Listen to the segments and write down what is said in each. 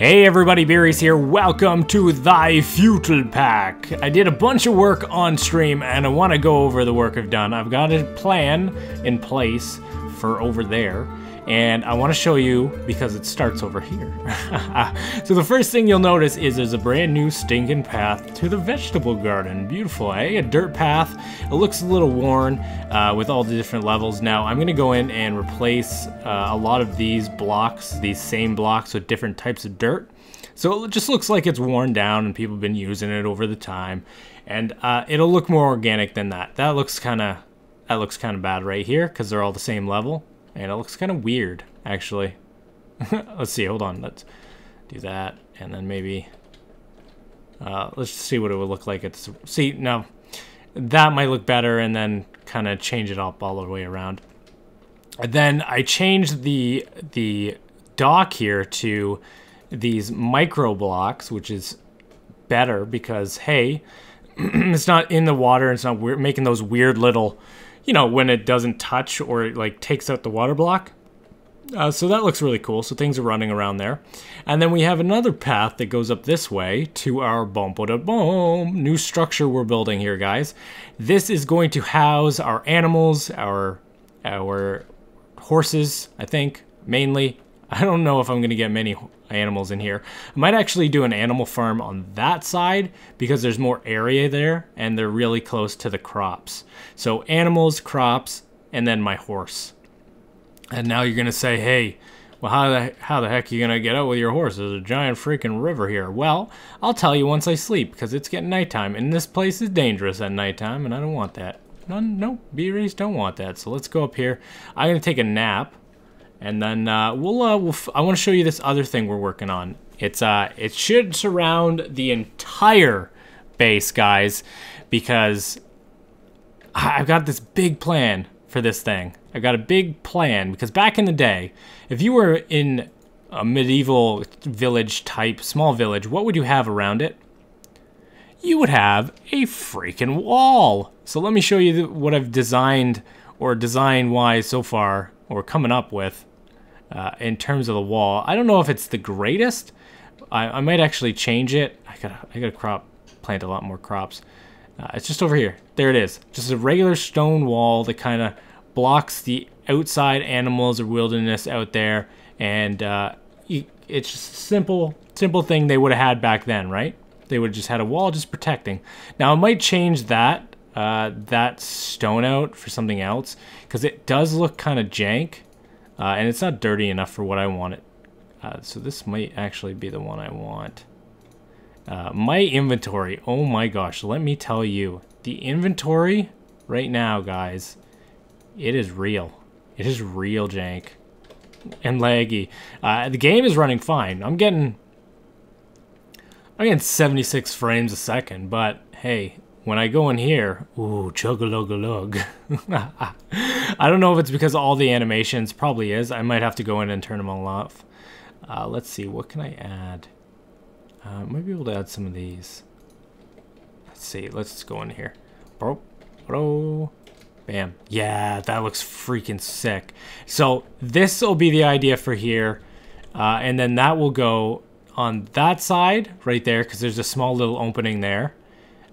Hey everybody, BrhysH here. Welcome to the Feudal Pack. I did a bunch of work on stream and I want to go over the work I've done. I've got a plan in place for over there and I want to show you because it starts over here. So the first thing you'll notice is there's a brand new stinking path to the vegetable garden. Beautiful, eh? A dirt path. It looks a little worn with all the different levels. Now I'm going to go in and replace a lot of these blocks, these same blocks with different types of dirt. So it just looks like it's worn down and people have been using it over the time. And it'll look more organic than that. That looks kind of bad right here because they're all the same level. And it looks kind of weird, actually. Let's see, hold on. Let's do that. And then maybe... let's see what it would look like. See, now, that might look better and then kind of change it up all the way around. And then I changed the dock here to these micro blocks, which is better because, hey, it's not in the water. It's not making those weird little... you know, when it doesn't touch or it like takes out the water block. So that looks really cool. So things are running around there. And then we have another path that goes up this way to our new structure we're building here, guys. This is going to house our animals, our horses, I think, mainly. I don't know if I'm going to get many animals in here. I might actually do an animal farm on that side because there's more area there and they're really close to the crops. So animals, crops, and then my horse. And now you're going to say, hey, well, how the heck are you going to get out with your horse? There's a giant freaking river here. Well, I'll tell you once I sleep because it's getting nighttime and this place is dangerous at nighttime and I don't want that. No, BrhysH don't want that. So let's go up here. I'm going to take a nap. And then I want to show you this other thing we're working on. It should surround the entire base, guys, because I've got this big plan for this thing. I've got a big plan because back in the day, if you were in a medieval village type, small village, what would you have around it? You would have a freaking wall. So let me show you what I've designed or design-wise so far, or coming up with. In terms of the wall, I don't know if it's the greatest. I might actually change it. I gotta plant a lot more crops. It's just over here. There it is. Just a regular stone wall that kind of blocks the outside animals or wilderness out there, and it's just a simple thing they would have had back then, right? They would have just had a wall just protecting. Now I might change that stone out for something else because it does look kind of jank. And it's not dirty enough for what I want it. So this might actually be the one I want. My inventory, oh my gosh, let me tell you. The inventory right now, guys, it is real. It is real jank and laggy. The game is running fine. I'm getting 76 frames a second, but hey, when I go in here, ooh, chug-a-lug-a-lug. I don't know if it's because of all the animations, probably is. I might have to go in and turn them all off. Let's see, what can I add? Might be able to add some of these. Let's see, let's go in here. Bam. Yeah, that looks freaking sick. So this will be the idea for here. And then that will go on that side right there because there's a small little opening there.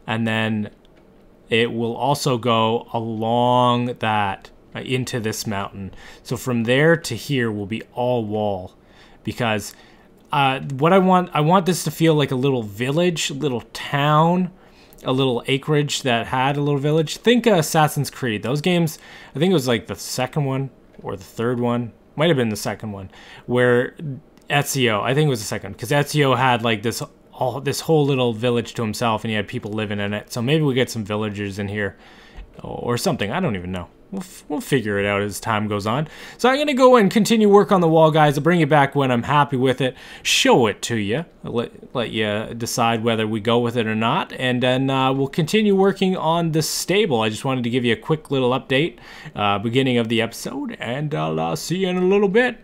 And then it will also go along that into this mountain. So from there to here will be all wall. Because what I want this to feel like a little village, a little town, a little acreage that had a little village. Think Assassin's Creed. Those games, I think it was like the second one or the third one. Might have been the second one. Where Ezio, I think it was the second. Because Ezio had like this whole little village to himself and he had people living in it. So maybe we get some villagers in here or something. I don't even know. We'll figure it out as time goes on. So I'm going to go and continue work on the wall, guys. I'll bring it back when I'm happy with it. Show it to you. Let you decide whether we go with it or not. And then we'll continue working on the stable. I just wanted to give you a quick little update beginning of the episode. And I'll see you in a little bit.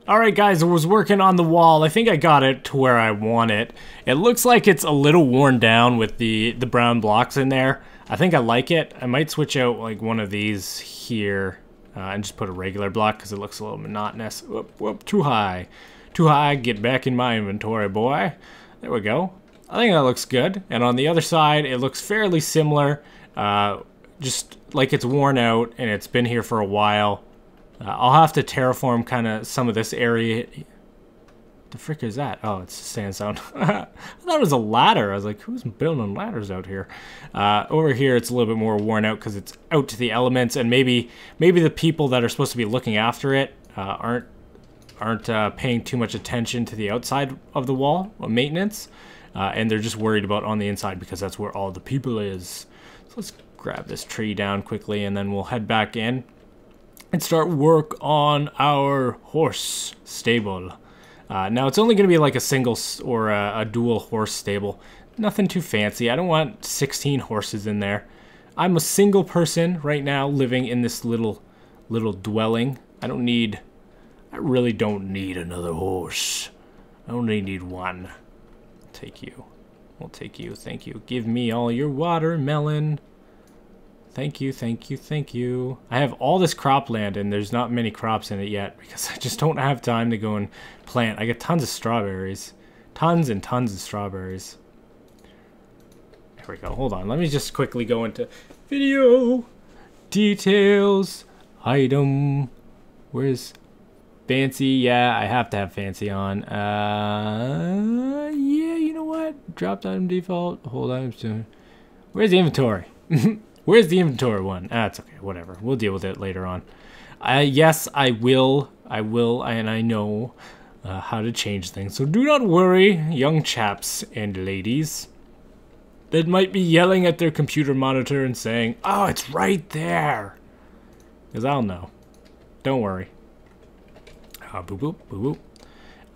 Alright guys, I was working on the wall. I think I got it to where I want it. It looks like it's a little worn down with the brown blocks in there. I think I like it. I might switch out like one of these here and just put a regular block because it looks a little monotonous. Whoop, whoop, too high. Too high, get back in my inventory, boy. There we go. I think that looks good. And on the other side, it looks fairly similar. Just like it's worn out and it's been here for a while. I'll have to terraform kind of some of this area. The frick is that? Oh, it's sandstone. I thought it was a ladder. I was like, who's building ladders out here? Over here, it's a little bit more worn out because it's out to the elements, and maybe the people that are supposed to be looking after it aren't paying too much attention to the outside of the wall of maintenance, and they're just worried about on the inside because that's where all the people is. So let's grab this tree down quickly, and then we'll head back in and start work on our horse stable. Now, it's only going to be like a single or a dual horse stable. Nothing too fancy. I don't want 16 horses in there. I'm a single person right now living in this little dwelling. I really don't need another horse. I only need one. I'll take you. I'll take you. Thank you. Give me all your watermelon. Thank you, thank you, thank you. I have all this cropland and there's not many crops in it yet because I just don't have time to go and plant. I get tons of strawberries. Tons and tons of strawberries. There we go. Hold on. Let me just quickly go into video details. Item. Where's fancy? Yeah, I have to have fancy on. Yeah, you know what? Dropped item default. Hold items. Where's the inventory? Where's the inventory one? That's okay, whatever. We'll deal with it later on. Yes, I will, and I know how to change things. So do not worry, young chaps and ladies that might be yelling at their computer monitor and saying, oh, it's right there. Because I'll know. Don't worry. Boop, boop, boop,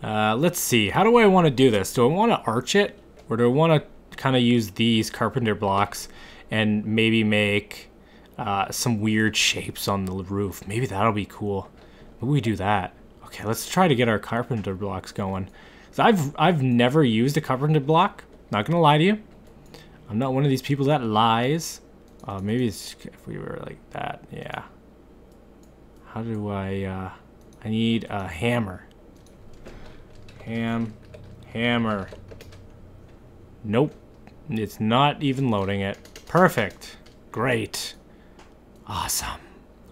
boop. Let's see. How do I want to do this? Do I want to arch it? Or do I want to kind of use these carpenter blocks and maybe make some weird shapes on the roof? Maybe that'll be cool. Maybe we do that. Okay, let's try to get our carpenter blocks going. So I've never used a carpenter block. Not gonna lie to you. I'm not one of these people that lies. Maybe it's if we were like that. Yeah. How do I need a hammer. Hammer. Nope. It's not even loading it. Perfect. Great. Awesome.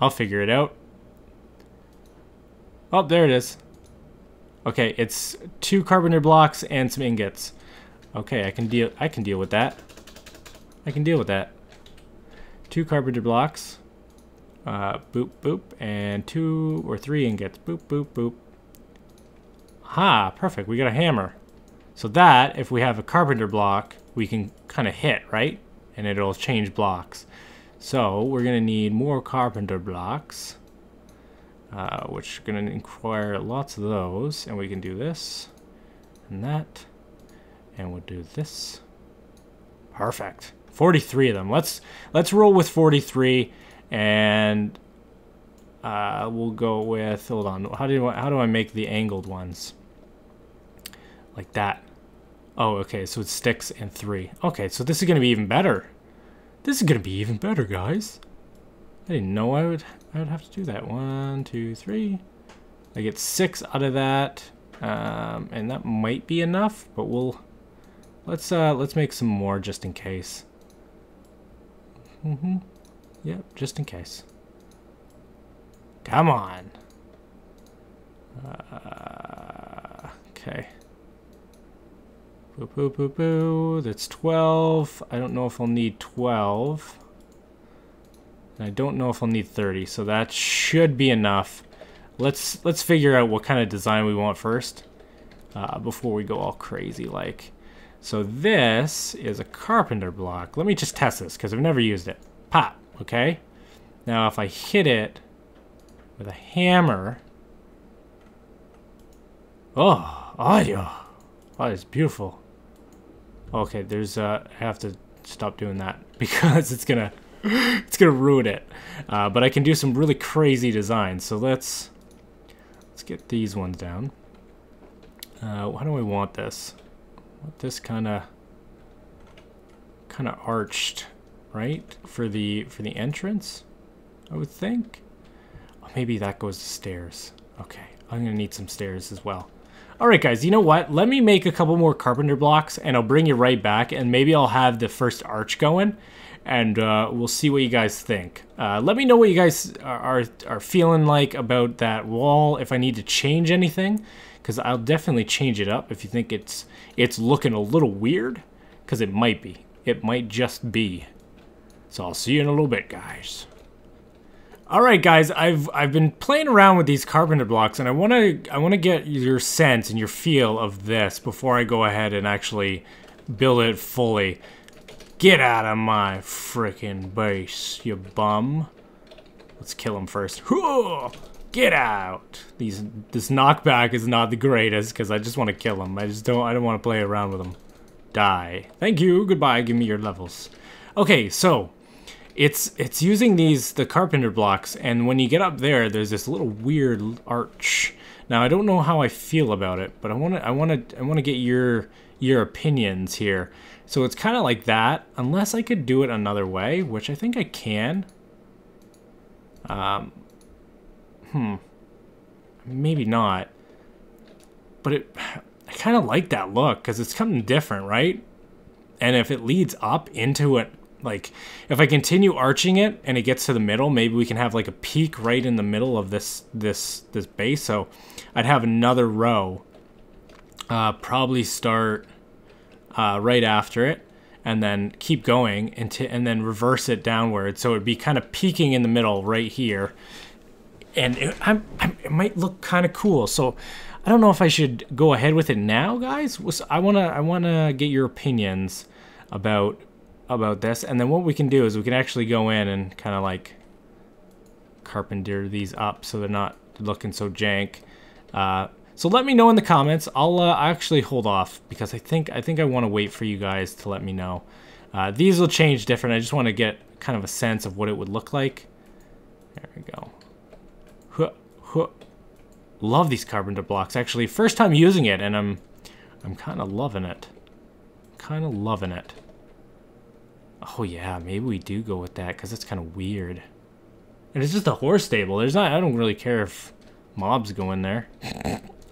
I'll figure it out. Oh, there it is. Okay, it's 2 carpenter blocks and some ingots. Okay, I can deal with that. I can deal with that. 2 carpenter blocks. Boop, boop, and 2 or 3 ingots. Boop, boop, boop. Ha, perfect. We got a hammer. So that, if we have a carpenter block, we can kind of hit, right? And it'll change blocks. So we're going to need more carpenter blocks, which are going to require lots of those. And we can do this and that. And we'll do this. Perfect. 43 of them. Let's roll with 43, and we'll go with, hold on, how do I make the angled ones? Like that. Oh, okay, so it's sticks and 3. Okay, so this is going to be even better. This is going to be even better, guys. I didn't know I would have to do that. 1, 2, 3. I get 6 out of that, and that might be enough, but let's make some more just in case. Yep, just in case. Come on. Okay. Boo, boo, boo, boo. That's 12. I don't know if I'll need 12. And I don't know if I'll need 30, so that should be enough. Let's figure out what kind of design we want first, before we go all crazy like. So this is a carpenter block. Let me just test this because I've never used it. Pop, okay? Now if I hit it with a hammer, oh yeah, oh, it's beautiful. Okay, there's I have to stop doing that because it's gonna ruin it. But I can do some really crazy designs. So let's get these ones down. How do I want this? I want this kind of arched, right? For the entrance, I would think. Oh, maybe that goes to stairs. Okay, I'm gonna need some stairs as well. Alright guys, you know what? Let me make a couple more carpenter blocks and I'll bring you right back, and maybe I'll have the first arch going, and we'll see what you guys think. Let me know what you guys are feeling like about that wall, if I need to change anything, because I'll definitely change it up if you think it's looking a little weird, because it might be. It might just be. So I'll see you in a little bit, guys. Alright guys, I've been playing around with these carpenter blocks, and I wanna get your sense and your feel of this before I go ahead and actually build it fully. Get out of my frickin' base, you bum. Let's kill him first. Get out! This knockback is not the greatest because I just want to kill him. I don't want to play around with him. Die. Thank you. Goodbye. Give me your levels. Okay, so it's using the carpenter blocks, and when you get up there, there's this little weird arch. Now I don't know how I feel about it, but I want to get your opinions here. So it's kind of like that, unless I could do it another way, which I think I can. Maybe not. But I kind of like that look because it's something different, right? And if it leads up into it, like if I continue arching it and it gets to the middle, maybe we can have like a peak right in the middle of this base. So I'd have another row. Probably start right after it, and then keep going and then reverse it downward. So it'd be kind of peaking in the middle right here. And it might look kind of cool. So I don't know if I should go ahead with it now, guys. I wanna get your opinions about this, and then what we can do is we can actually go in and kind of like carpenter these up so they're not looking so jank. So let me know in the comments. I'll actually hold off because I think I want to wait for you guys to let me know. These will change different. I just want to get kind of a sense of what it would look like. There we go. Love these carpenter blocks. Actually, first time using it, and I'm kind of loving it. Kind of loving it. Oh yeah, maybe we do go with that because it's kind of weird. And it's just a horse stable. I don't really care if mobs go in there.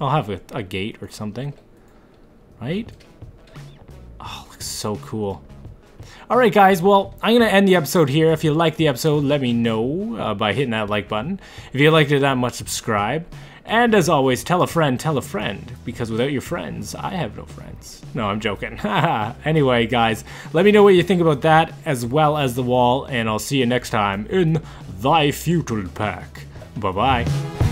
I'll have a gate or something, right? Oh, looks so cool. Alright guys, well, I'm going to end the episode here. If you liked the episode, let me know by hitting that like button. If you liked it that much, subscribe. And as always, tell a friend, because without your friends, I have no friends. No, I'm joking. Anyway, guys, let me know what you think about that, as well as the wall, and I'll see you next time in thy Feudal Pack. Bye-bye.